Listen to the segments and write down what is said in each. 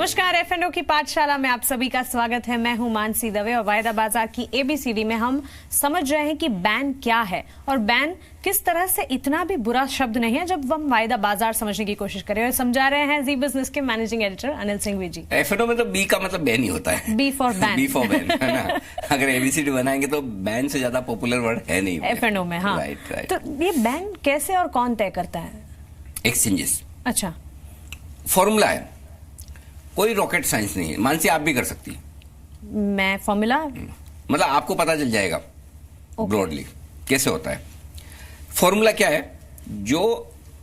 नमस्कार, एफएनओ की पाठशाला में आप सभी का स्वागत है। मैं हूं मानसी दवे और वायदा बाजार की एबीसीडी में हम समझ रहे हैं कि बैन क्या है और बैन किस तरह से इतना भी बुरा शब्द नहीं है जब हम वायदा बाजार समझने की कोशिश करें। और समझा रहे हैं जी बिजनेस के managing editor Anil Singh ji. FNO में तो बी का मतलब बैन ही होता है, B for ban. B for ban है ना। अगर एबीसीडी बनाएंगे तो बैन से ज्यादा पॉपुलर वर्ड है नहीं एफएनओ में। हाँ, राइट। तो ये बैन कैसे और कौन तय करता है? एक्सचेंजेस। अच्छा, फॉर्मूला है, कोई रॉकेट साइंस नहीं है। मानसी आप भी कर सकती है। मैं फॉर्मूला मतलब आपको पता चल जाएगा ब्रॉडली कैसे होता है। फॉर्मूला क्या है? जो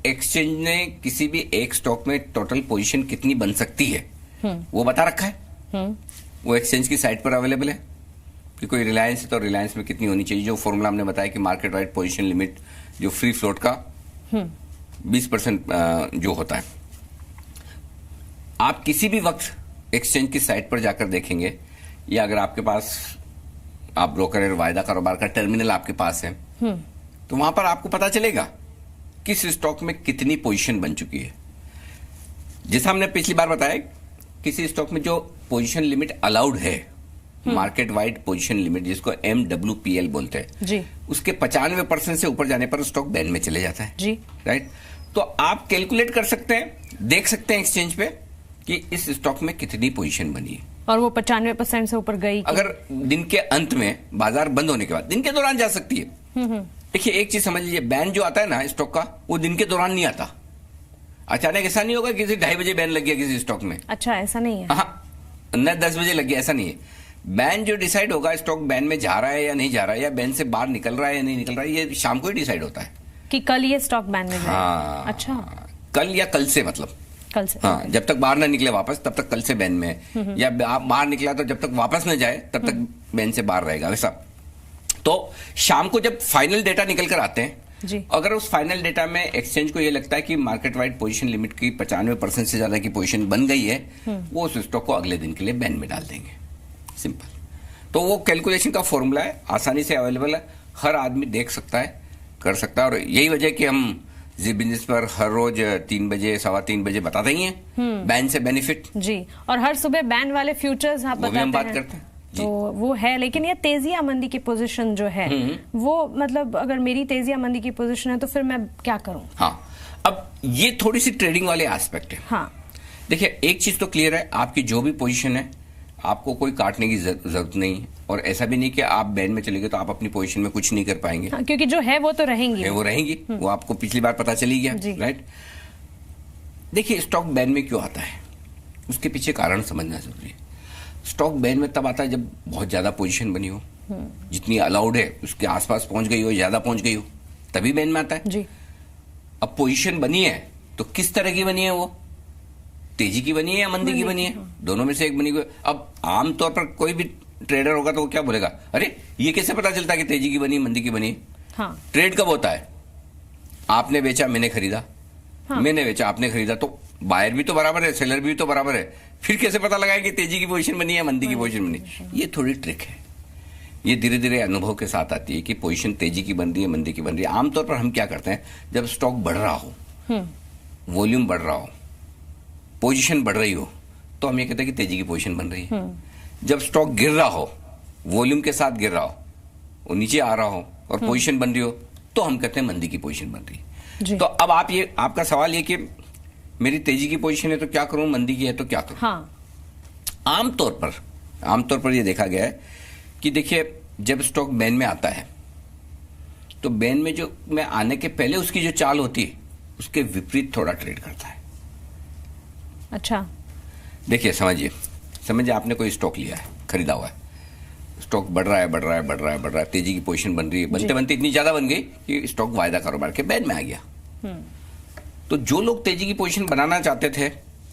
एक्सचेंज ने किसी भी एक स्टॉक में टोटल पोजीशन कितनी बन सकती है वो बता रखा है। वो एक्सचेंज की साइट पर अवेलेबल है कि कोई रिलायंस है तो रिलायंस में कितनी होनी चाहिए। जो फॉर्मूला हमने बताया कि मार्केट वाइड पोजीशन लिमिट जो फ्री फ्लोट का 20% जो होता है। आप किसी भी वक्त एक्सचेंज की साइट पर जाकर देखेंगे या अगर आपके पास आप ब्रोकर है, वायदा कारोबार का टर्मिनल आपके पास है तो वहां पर आपको पता चलेगा किस स्टॉक में कितनी पोजीशन बन चुकी है। जैसा हमने पिछली बार बताया, किसी स्टॉक में जो पोजीशन लिमिट अलाउड है, मार्केट वाइड पोजीशन लिमिट जिसको MWPL बोलते हैं जी, उसके 95% से ऊपर जाने पर स्टॉक बैन में चले जाता है जी। राइट। तो आप कैलकुलेट कर सकते हैं, देख सकते हैं एक्सचेंज पे कि इस स्टॉक में कितनी पोजीशन बनी है और वो 95% से ऊपर गई। अगर दिन के अंत में बाजार बंद होने के बाद, दिन के दौरान जा सकती है। देखिए एक चीज समझ लीजिए, बैन जो आता है ना स्टॉक का वो दिन के दौरान नहीं आता। अचानक ऐसा नहीं होगा किसी 2:30 बजे बैन लग गया किसी स्टॉक में। अच्छा, ऐसा नहीं है। हाँ, न 10 बजे लग गया, ऐसा नहीं है। बैन जो डिसाइड होगा, स्टॉक बैन में जा रहा है या नहीं जा रहा है या बैन से बाहर निकल रहा है या नहीं निकल रहा है, ये शाम को ही डिसाइड होता है कि कल ये स्टॉक बैन में जाएगा। हाँ, अच्छा, कल या कल से, मतलब कल से। हाँ, जब तक बाहर ना निकले वापस तब तक कल से बैन में है, या बाहर निकला तो जब तक वापस न जाए तब तक बैन से बाहर रहेगा, वैसा। तो शाम को जब फाइनल डेटा निकल कर आते हैं जी, अगर उस फाइनल डेटा में एक्सचेंज को ये लगता है कि मार्केट वाइड पोजीशन लिमिट की 95% से ज्यादा की पोजीशन बन गई है, वो उस स्टॉक को अगले दिन के लिए बैन में डाल देंगे। सिंपल। तो वो कैलकुलेशन का फॉर्मूला है, आसानी से अवेलेबल है, हर आदमी देख सकता है, कर सकता है। और यही वजह कि हम जी बिजनेस पर हर रोज 3 बजे 3:15 बजे बताते ही हैं बैन से बेनिफिट जी। और हर सुबह बैन वाले फ्यूचर्स आप बताते हैं, बात करते हैं तो वो है। लेकिन ये तेजी या मंदी की पोजीशन जो है वो, मतलब अगर मेरी तेजी या मंदी की पोजीशन है तो फिर मैं क्या करूं? हाँ, अब ये थोड़ी सी ट्रेडिंग वाले एस्पेक्ट है। हाँ, देखिए एक चीज तो क्लियर है, आपकी जो भी पोजीशन है आपको कोई काटने की जरूरत नहीं है। और ऐसा भी नहीं कि आप बैन में चले गए तो आप अपनी पोजीशन में कुछ नहीं कर पाएंगे। हाँ, क्योंकि जो है वो तो रहेंगी, वो रहेंगी। वो आपको पिछली बार पता चली गया, राइट। देखिए स्टॉक बैन में क्यों आता है, उसके पीछे कारण समझना जरूरी है। स्टॉक बैन में तब आता है जब बहुत ज्यादा पोजीशन बनी हो, जितनी अलाउड है उसके आसपास पहुंच गई हो, ज्यादा पहुंच गई हो, तभी बैन में आता है जी। अब पोजीशन बनी है तो किस तरह की बनी है, वो तेजी की बनी है या मंदी की बनी है, दोनों में से एक बनी हुई। अब आमतौर पर कोई भी ट्रेडर होगा तो वो क्या बोलेगा, अरे ये कैसे पता चलता है कि तेजी की बनी मंदी की बनी? हाँ, ट्रेड कब होता है? आपने बेचा मैंने खरीदा, हाँ, मैंने बेचा आपने खरीदा, तो बायर भी तो बराबर है, सेलर भी तो बराबर है। फिर कैसे पता लगाए कि तेजी की पोजीशन बनी है मंदी की पोजीशन बनी? ये थोड़ी ट्रिक है, ये धीरे धीरे अनुभव के साथ आती है कि पोजीशन तेजी की बन रही है मंदी की बन रही है। आमतौर पर हम क्या करते हैं, जब स्टॉक बढ़ रहा हो, वॉल्यूम बढ़ रहा हो, पोजीशन बढ़ रही हो, तो हम ये कहते हैं कि तेजी की पोजीशन बन रही है। जब स्टॉक गिर रहा हो, वॉल्यूम के साथ गिर रहा हो, वो नीचे आ रहा हो और पोजीशन बन रही हो, तो हम कहते हैं मंदी की पोजीशन बन रही है। तो अब आप ये, आपका सवाल ये कि मेरी तेजी की पोजीशन है तो क्या करूं, मंदी की है तो क्या करूं? हाँ। आमतौर पर ये देखा गया है कि देखिए जब स्टॉक बैन में आता है तो बैन में जो में आने के पहले उसकी जो चाल होती है उसके विपरीत थोड़ा ट्रेड करता है। अच्छा, देखिए समझिए आपने कोई स्टॉक लिया है, खरीदा हुआ है, स्टॉक बढ़ रहा है, तेजी की पोजीशन बन रही है, बनते बनते इतनी ज्यादा बन गई कि स्टॉक वायदा कारोबार के बैन में आ गया। तो जो लोग तेजी की पोजीशन बनाना चाहते थे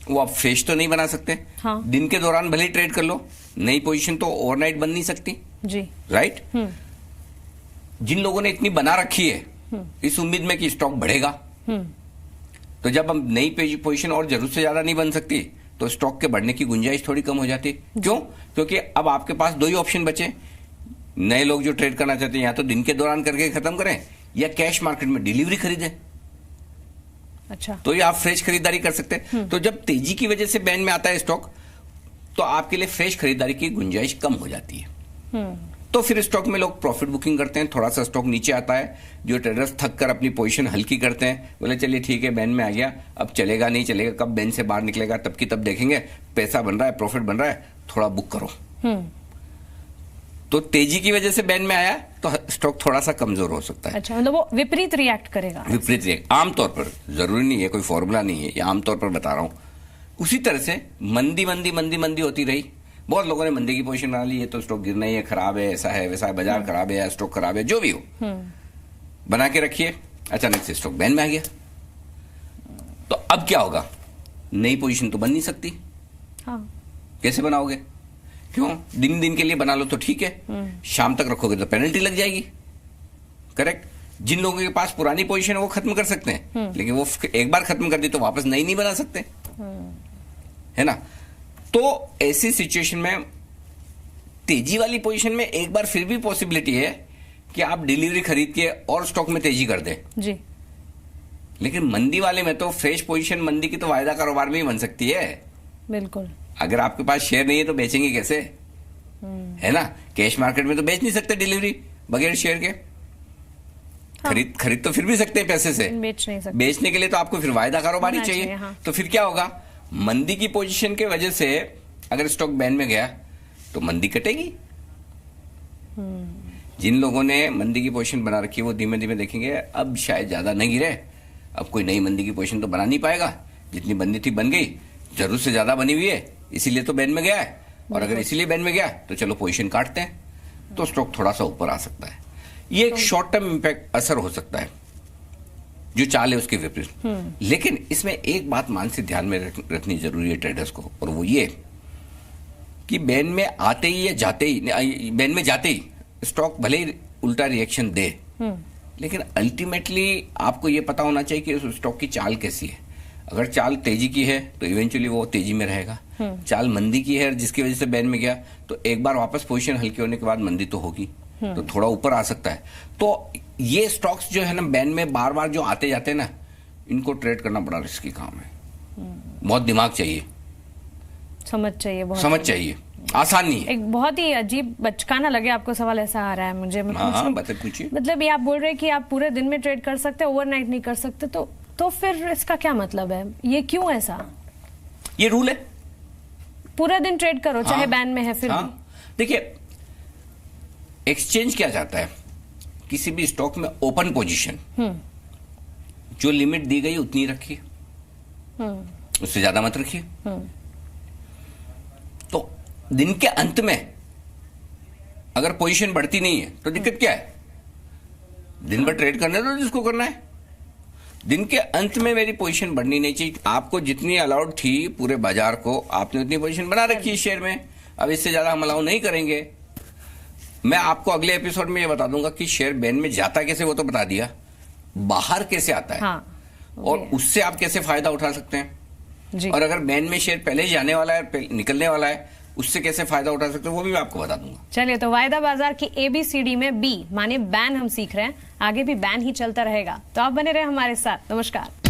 वो अब फ्रेश तो नहीं बना सकते। हाँ, दिन के दौरान भले ही ट्रेड कर लो, नई पोजीशन तो ओवरनाइट बन नहीं सकती जी, राइट। जिन लोगों ने इतनी बना रखी है इस उम्मीद में कि स्टॉक बढ़ेगा, तो जब हम नई पोजीशन और जरूरत से ज्यादा नहीं बन सकती तो स्टॉक के बढ़ने की गुंजाइश थोड़ी कम हो जाती। क्यों? क्योंकि अब आपके पास 2 ही ऑप्शन बचे। नए लोग जो ट्रेड करना चाहते हैं या तो दिन के दौरान करके खत्म करें या कैश मार्केट में डिलीवरी खरीदें। अच्छा, तो ये आप फ्रेश खरीदारी कर सकते हैं। तो जब तेजी की वजह से बैन में आता है स्टॉक तो आपके लिए फ्रेश खरीदारी की गुंजाइश कम हो जाती है। तो फिर स्टॉक में लोग प्रॉफिट बुकिंग करते हैं, थोड़ा सा स्टॉक नीचे आता है, जो ट्रेडर्स थक कर अपनी पोजीशन हल्की करते हैं, बोले चलिए ठीक है बैन में आ गया, अब चलेगा नहीं चलेगा, कब बैन से बाहर निकलेगा तब की तब देखेंगे, पैसा बन रहा है, प्रॉफिट बन रहा है, थोड़ा बुक करो। तो तेजी की वजह से बैन में आया तो स्टॉक थोड़ा सा कमजोर हो सकता है। अच्छा, मतलब वो विपरीत रिएक्ट करेगा। विपरीत रिएक्ट आमतौर पर, जरूरी नहीं है, कोई फॉर्मूला नहीं है, ये आमतौर पर बता रहा हूं। उसी तरह से मंदी मंदी मंदी मंदी होती रही, बहुत लोगों ने मंदी की पोजीशन बना ली, ये तो स्टॉक गिरना ही है, खराब है, ऐसा है वैसा है, बाजार खराब है, स्टॉक खराब है, जो भी हो बना के रखिए, अचानक से स्टॉक बैन में आ गया तो अब क्या होगा? नई पोजीशन तो बन नहीं सकती। हाँ। कैसे बनाओगे? क्यों? दिन दिन के लिए बना लो तो ठीक है, शाम तक रखोगे तो पेनल्टी लग जाएगी। करेक्ट। जिन लोगों के पास पुरानी पोजीशन है वो खत्म कर सकते हैं, लेकिन वो एक बार खत्म कर दी तो वापस नई नहीं बना सकते, है ना। तो ऐसी सिचुएशन में तेजी वाली पोजीशन में एक बार फिर भी पॉसिबिलिटी है कि आप डिलीवरी खरीद के और स्टॉक में तेजी कर दें जी। लेकिन मंदी वाले में तो फ्रेश पोजीशन मंदी की तो वायदा कारोबार में ही बन सकती है। बिल्कुल। अगर आपके पास शेयर नहीं है तो बेचेंगे कैसे, है ना। कैश मार्केट में तो बेच नहीं सकते डिलीवरी बगैर शेयर के। हाँ। खरीद तो फिर भी सकते हैं पैसे से, बेच नहीं सकते। बेचने के लिए तो आपको फिर वायदा कारोबार ही चाहिए। हाँ। तो फिर क्या होगा? मंदी की पोजीशन के वजह से अगर स्टॉक बैन में गया तो मंदी कटेगी। जिन लोगों ने मंदी की पोजीशन बना रखी है वो धीमे धीमे देखेंगे अब शायद ज्यादा नहीं गिरे, अब कोई नई मंदी की पोजीशन तो बना नहीं पाएगा, जितनी बंदी थी बन गई, जरूरत से ज्यादा बनी हुई है इसीलिए तो बैन में गया है, और अगर इसीलिए बैन में गया तो चलो पोजीशन काटते हैं, तो स्टॉक थोड़ा सा ऊपर आ सकता है। ये एक शॉर्ट टर्म इंपैक्ट असर हो सकता है जो चाल है उसके विपरीत। लेकिन इसमें एक बात मान से ध्यान में रखनी जरूरी है ट्रेडर्स को, और वो ये कि बैन में आते ही या जाते ही, बैन में जाते ही स्टॉक भले ही उल्टा रिएक्शन दे, लेकिन अल्टीमेटली आपको ये पता होना चाहिए कि उस स्टॉक की चाल कैसी है। अगर चाल तेजी की है तो इवेंचुअली वो तेजी में रहेगा, चाल मंदी की है जिसकी वजह से बैन में गया तो एक बार वापस पोजीशन हल्की होने के बाद मंदी तो होगी, तो थोड़ा ऊपर आ सकता है। तो ये स्टॉक्स जो है ना बैन में बार बार जो आते जाते हैं ना, इनको ट्रेड करना बड़ा रिस्की काम है, बहुत दिमाग चाहिए, समझ चाहिए, आसान नहीं है। एक बहुत ही अजीब बचकाना लगे आपको सवाल ऐसा आ रहा है मुझे, मतलब ये आप बोल रहे हैं कि आप पूरे दिन में ट्रेड कर सकते हैं, ओवरनाइट नहीं कर सकते, तो फिर इसका क्या मतलब है? ये क्यों ऐसा? ये रूल है, पूरा दिन ट्रेड करो चाहे बैन में है फिर भी। देखिए एक्सचेंज क्या चाहता है, किसी भी स्टॉक में ओपन पोजीशन जो लिमिट दी गई उतनी रखिए, उससे ज्यादा मत रखिए। तो दिन के अंत में अगर पोजीशन बढ़ती नहीं है तो दिक्कत क्या है? दिन भर ट्रेड करने दो जिसको करना है, दिन के अंत में मेरी पोजीशन बढ़नी नहीं चाहिए। आपको जितनी अलाउड थी पूरे बाजार को, आपने उतनी पोजीशन बना रखी है शेयर में, अब इससे ज्यादा हम अलाउ नहीं करेंगे। मैं आपको अगले एपिसोड में ये बता दूंगा कि शेयर बैन में जाता कैसे, वो तो बता दिया, बाहर कैसे आता है, और उससे आप कैसे फायदा उठा सकते हैं जी। और अगर बैन में शेयर पहले जाने वाला है, निकलने वाला है, उससे कैसे फायदा उठा सकते हैं वो भी मैं आपको बता दूंगा। चलिए, तो वायदा बाजार की ABCD में B माने बैन हम सीख रहे हैं, आगे भी बैन ही चलता रहेगा, तो आप बने रहे हमारे साथ। नमस्कार।